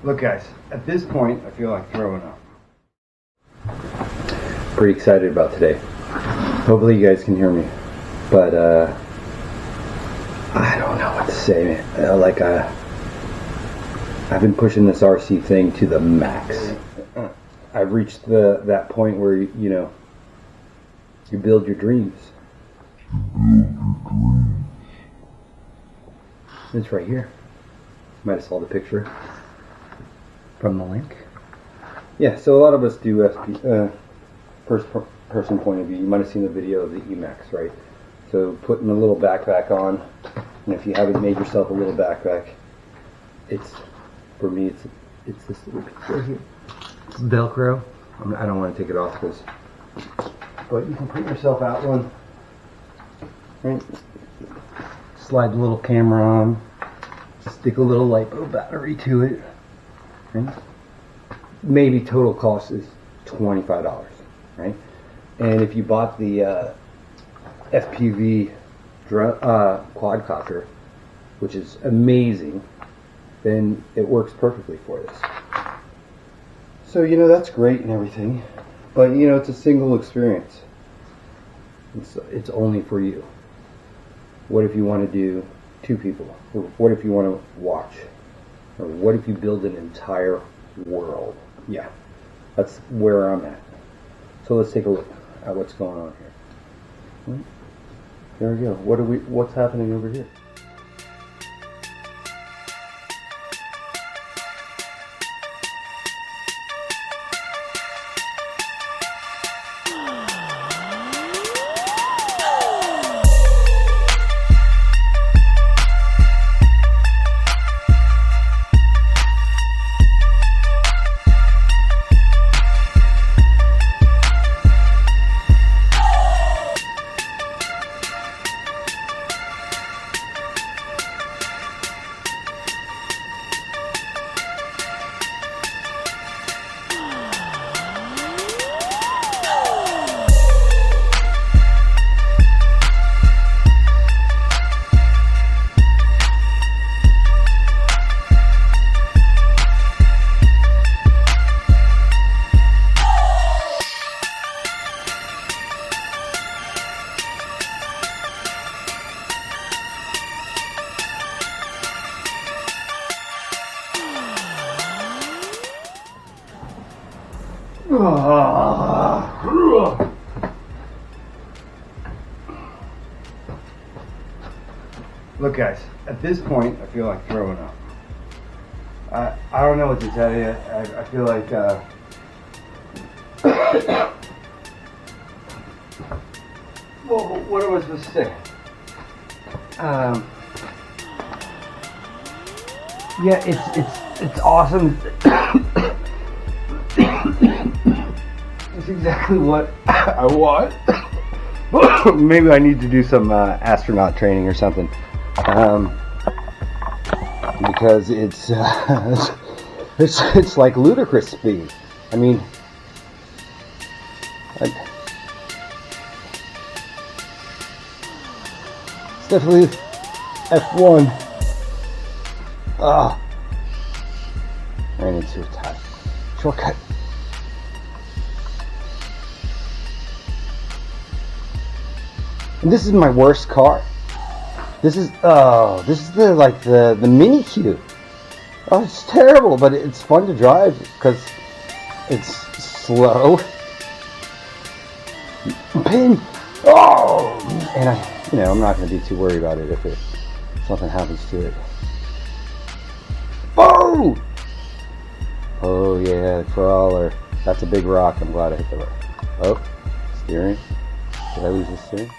Look guys, at this point I feel like throwing up. Pretty excited about today. Hopefully you guys can hear me. But I don't know what to say, man. I've been pushing this RC thing to the max. I've reached that point where you build your dreams. It's right here. Might have saw the picture from the link. Yeah, so a lot of us do first person point of view. You might have seen the video of the Emacs, right? So putting a little backpack on, and if you haven't made yourself a little backpack, for me it's this little piece right here. It's Velcro. I don't want to take it off but you can put yourself out one, right? Slide the little camera on, stick a little LiPo battery to it, right? Maybe total cost is $25, right? And if you bought the FPV quadcopter, which is amazing, then it works perfectly for this. So that's great and everything, but it's a single experience. It's only for you. What if you want to do 2 people? Or what if you want to watch? Or what if you build an entire world? Yeah, that's where I'm at. So let's take a look at what's going on here. Right. There we go. What's happening over here? Look guys, at this point I feel like throwing up. I don't know what to tell you. I feel like well, what am I supposed to say? Yeah, it's awesome. It's exactly what I want. Maybe I need to do some astronaut training or something, because it's like ludicrous speed. I mean, it's definitely F1. Ran into a tie. Shortcut. And this is my worst car. This is the mini cube. Oh, it's terrible, but it's fun to drive because it's slow. Pin. Oh, and I'm not going to be too worried about it if something happens to it. Oh! Oh yeah, crawler. That's a big rock. I'm glad I hit the rock. Oh, steering. Did I lose the steering?